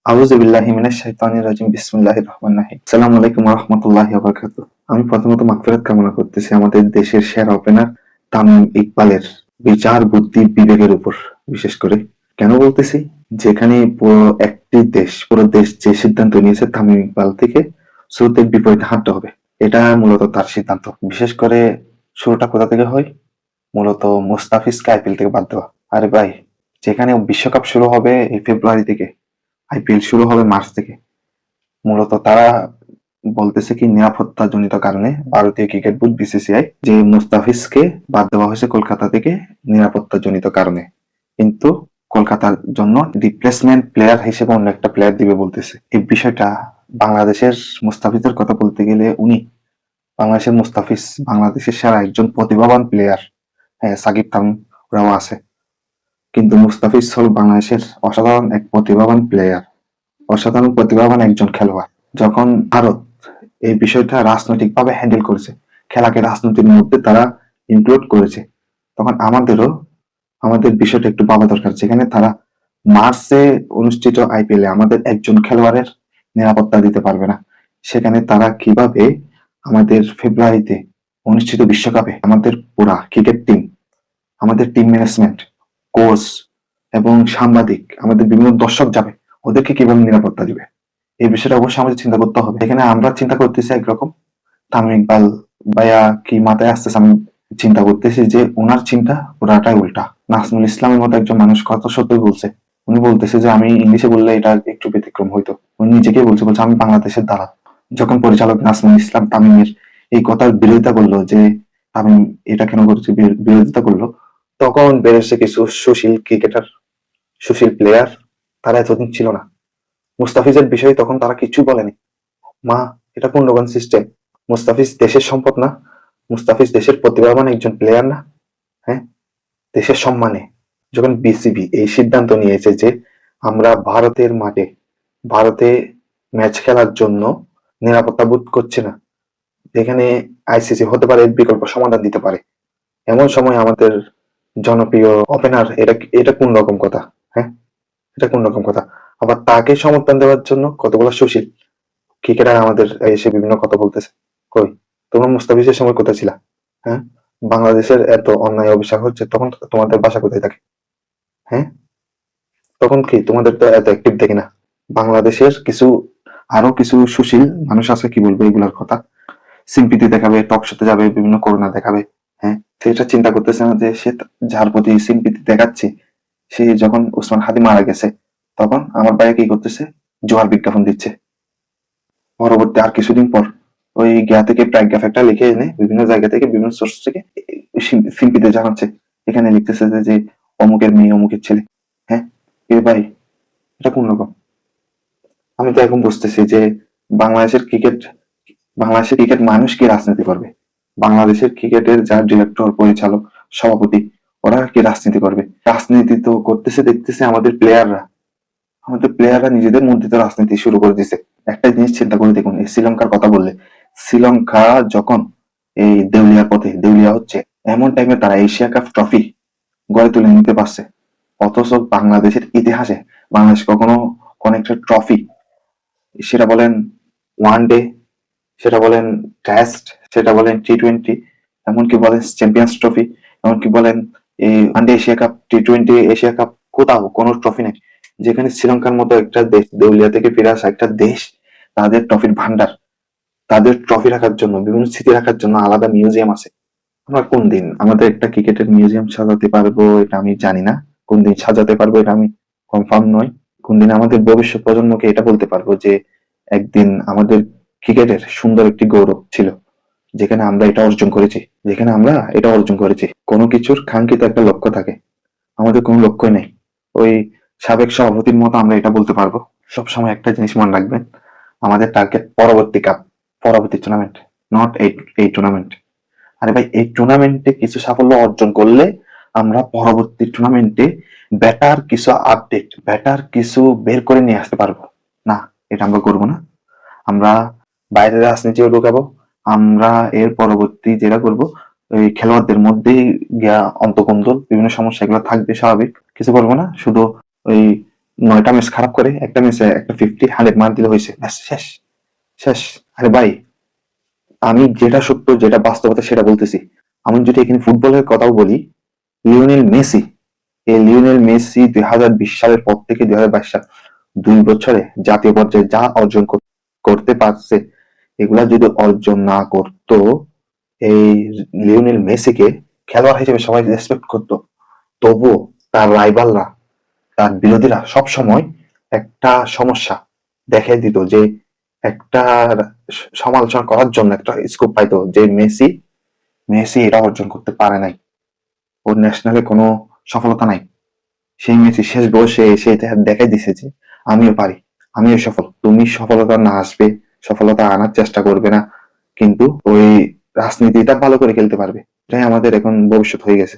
আউযু বিল্লাহি মিনাশ শাইতানির রাজিম। বিসমিল্লাহির রহমানির রহিম। আসসালামু আলাইকুম ওয়া রাহমাতুল্লাহি ওয়া বারাকাতুহু। আমি প্রথমত মাগফিরাত কামনা করতেছি আমাদের দেশের সেরা ওপেনার তামিম ইকবালের বিচার বুদ্ধি বিবেকের উপর, বিশেষ করে কেন বলতেছি, যেখানে পুরো দেশ যে সিদ্ধান্ত নিয়েছে তামিম ইকবাল থেকে স্রোতের বিপরীতে হাঁটতে হবে, এটা মূলত তার সিদ্ধান্ত। বিশেষ করে শুরুটা কোথা থেকে হয়? মূলত মুস্তাফিজকে আইপিএল থেকে বাদ দেওয়া। আরে ভাই, যেখানে বিশ্বকাপ শুরু হবে এই ফেব্রুয়ারি থেকে, আইপিএল শুরু হবে মার্চ থেকে, মূলত তারা বলতেছে কি নিরাপত্তাজনিত কারণে ভারতীয় ক্রিকেট বোর্ড বিসিসিআই যে মুস্তাফিজকে বাদ দেওয়া হয়েছে কলকাতা থেকে নিরাপত্তাজনিত কারণে, কিন্তু কলকাতার জন্য রিপ্লেসমেন্ট প্লেয়ার হিসেবে অন্য একটা প্লেয়ার দিবে বলতেছে। এই বিষয়টা বাংলাদেশের মুস্তাফিজের কথা বলতে গেলে বাংলাদেশের মুস্তাফিজ বাংলাদেশের সেরা একজন প্রতিভাবান প্লেয়ার। হ্যাঁ, সাকিব তামিম ওরাও আছে, কিন্তু মুস্তাফিজ হল বাংলাদেশের অসাধারণ এক প্রতিভাবান প্লেয়ার, অসাধারণ প্রতিভাবান একজন খেলোয়াড়। যখন ভারত এই বিষয়টা রাজনৈতিকভাবে হ্যান্ডেল করেছে, খেলাকে রাজনীতির মধ্যে তারা ইনক্লুড করেছে, তখন আমাদের বিষয়টা একটু ভাবা দরকার। যেখানে তারা মার্চে অনুষ্ঠিত আইপিএলে আমাদের একজন খেলোয়াড়ের নিরাপত্তা দিতে পারবে না, সেখানে তারা কিভাবে আমাদের ফেব্রুয়ারিতে অনুষ্ঠিত বিশ্বকাপে আমাদের পুরা ক্রিকেট টিম, আমাদের টিম ম্যানেজমেন্ট, কোচ এবং সাংবাদিক, আমাদের বিভিন্ন দর্শক যাবে, ওদেরকে কিভাবে নিরাপত্তা দিবে? এই বিষয়টা অবশ্যই আমাদের চিন্তা করতে হবে। এখানে আমরা চিন্তা করতেছি একরকম, তামিম ইকবাল ভাইয়া কি মাথায় আসতেছে আমি চিন্তা করতেছি যে ওনার চিন্তা পুরাটাই উল্টা। নাজমুল ইসলামের মতো একজন মানুষ কত সত্যই বলছে, উনি বলতেছে যে আমি ইংলিশে বললে এটা একটু ব্যতিক্রম হইতো, উনি নিজেকেই বলছে আমি বাংলাদেশের দালাল। যখন পরিচালক নাজমুল ইসলাম তামিমের এই কথার বিরোধিতা করলো যে তামিম এটা কেন করছে, বিরোধিতা করলো, তখন বেরোচ্ছে কিছু সুশীল ক্রিকেটার, সুশীল প্লেয়ার, তারা এতদিন ছিল না। মুস্তাফিজের বিষয়ে তখন তারা কিছু বলেনি। মা, এটা পূর্ণগণ সিস্টেম। মুস্তাফিজ দেশের সম্পদ না? মুস্তাফিজ দেশের প্রতিভাবান একজন প্লেয়ার না? হ্যাঁ, দেশের সম্মানে যখন বিসিবি এই সিদ্ধান্ত নিয়েছে যে আমরা ভারতে ম্যাচ খেলার জন্য নিরাপত্তা বোধ করছে না, যেখানে আইসিসি হতে পারে এর বিকল্প সমাধান দিতে পারে, এমন সময় আমাদের জনপ্রিয় ওপেনার এটা কোন রকম কথা? হ্যাঁ, এটা কোন রকম কথা? আবার তাকে সমর্থন দেওয়ার জন্য কতগুলো সুশীল ক্রিকেটার আমাদের এসে বিভিন্ন কথা বলতেছে। কই, তোমরা মুস্তাফিজের সময় কোথায় ছিলা? হ্যাঁ, বাংলাদেশের এত অন্যায় অবিচার হচ্ছে, তখন তোমাদের বাসা কোথায় থাকে? হ্যাঁ, তখন কি তোমাদের তো এত অ্যাক্টিভ দেখি না? বাংলাদেশের আরো কিছু সুশীল মানুষ আছে, কি বলবো এগুলার কথা, সিম্পিতি দেখাবে, টক শোতে যাবে, বিভিন্ন করোনা দেখাবে। হ্যাঁ, সেটা চিন্তা করতেছে না যে সে যার প্রতি সিম্পিতি দেখাচ্ছে, সে যখন উসমান হাদি মারা গেছে তখন আমার ভাই কি করতেছে, জোয়ার বিজ্ঞাপন দিচ্ছে। পরবর্তী আর কিছুদিন পর ওই গিয়া থেকে প্র্যাজ্ঞা লিখে এনে বিভিন্ন জায়গা থেকে, বিভিন্ন সোর্স থেকে সিম্পিতে জানাচ্ছে, এখানে লিখতেছে যে অমুকের মেয়ে অমুকের ছেলে। হ্যাঁ, এ ভাই, এটা কোন রকম? আমি তো এখন বুঝতেছি যে বাংলাদেশের ক্রিকেট বাংলাদেশের ক্রিকেট মানুষ কি রাজনীতি করবে? বাংলাদেশের ক্রিকেটের যারা ডিরেক্টর, পরিচালক, সভাপতি, ওরা কি রাজনীতি করবে? রাজনীতি তো করতেছে দেখতেছে আমাদের প্লেয়াররা নিজেদের মধ্যে তো রাজনীতি শুরু করে দিছে। একটা জিনিস চিন্তা করে দেখুন, এই শ্রীলঙ্কার কথা বললে, শ্রীলঙ্কা যখন এই দেউলিয়া হচ্ছে, এমন টাইমে তারা এশিয়া কাপ ট্রফি গড়ে তুলে নিতে পারছে, অথচ বাংলাদেশের ইতিহাসে বাংলাদেশ কখনো কোন একটা ট্রফি, সেটা বলেন ওয়ান ডে, সেটা বলেন টেস্ট, সেটা বলেন টি-20, এমনকি বলেন চ্যাম্পিয়ন্স ট্রফি, এমনকি বলেন এই ওয়ানডে এশিয়া কাপ, টি-20 এশিয়া কাপ, কোথাও কোনো ট্রফি নেই। যেখানে শ্রীলঙ্কার মতো একটা দেশ, দেউলিয়া থেকে ফিরে আসা একটা দেশ, তাদের ট্রফির ভান্ডার, তাদের ট্রফি রাখার জন্য, বিভিন্ন স্মৃতি রাখার জন্য আলাদা মিউজিয়াম আছে। আমরা কোন দিন আমাদের একটা ক্রিকেটের মিউজিয়াম সাজাতে পারবো এটা আমি জানি না, কোন দিন সাজাতে পারবো এটা আমি কনফার্ম নয়, কোন দিন আমাদের ভবিষ্যৎ প্রজন্মকে এটা বলতে পারবো যে একদিন আমাদের ক্রিকেটের সুন্দর একটি গৌরব ছিল, যেখানে আমরা এটা অর্জন করেছি। কোনো কিছুর কাঙ্ক্ষিত একটা লক্ষ্য থাকে, আমাদের কোনো লক্ষ্যই নেই। ওই সাবেক সভাপতির মতো আমরা এটা বলতে পারবো। সবসময় একটা জিনিস মনে রাখবেন, আমাদের টার্গেট পরবর্তী কাপ, পরবর্তী টুর্নামেন্ট, নট এই টুর্নামেন্ট। আরে ভাই, এই টুর্নামেন্টে কিছু সাফল্য অর্জন করলে আমরা পরবর্তী টুর্নামেন্টে বেটার কিছু বের করে নিয়ে আসতে পারবো। না, এটা আমরা করবো না। আমরা বাইরের রাজনীতিও ঢুকাবো। আমরা এর পরবর্তী যেটা করবো, ওই খেলোয়াড়দের মধ্যেই গিয়া অন্তকন্দল, বিভিন্ন সমস্যা এগুলো থাকবে, স্বাভাবিক। কিছু করবো না, শুধু ওই 9টা ম্যাচ খারাপ করে একটা ম্যাচে একটা 50-100 মার দিলে হয়েছে, ব্যাস শেষ শেষ। আরে ভাই, আমি যেটা সত্য যেটা বাস্তবতা সেটা বলতেছি। আমি যদি এখানে ফুটবলের কথাও বলি, লিওনেল মেসি, এই লিওনেল মেসি 2020 সালের পর থেকে 2022 সাল 2 বছরে জাতীয় পর্যায়ে যা অর্জন করতে পারছে, এগুলা যদি অর্জন না করতো, এই লিওনেল মেসিকে খেলোয়াড় হিসেবে সবাই রেসপেক্ট করতো, তবুও তার রাইভালরা, তার বিরোধীরা সব সময় একটা সমস্যা দেখাই দিত, যে একটা সমালোচনা করার জন্য একটা স্কোপ পাইতো, যে মেসি মেসি এটা অর্জন করতে পারে নাই, ওর ন্যাশনালে কোনো সফলতা নাই। সেই মেসি শেষ বয়সে এসে এটা দেখাই দিছে যে আমিও পারি, আমিও সফল। তুমি সফলতা না আসবে, সফলতা আনার চেষ্টা করবে না, কিন্তু ওই রাজনীতিটা ভালো করে খেলতে পারবে, এটাই আমাদের এখন ভবিষ্যৎ হয়ে গেছে।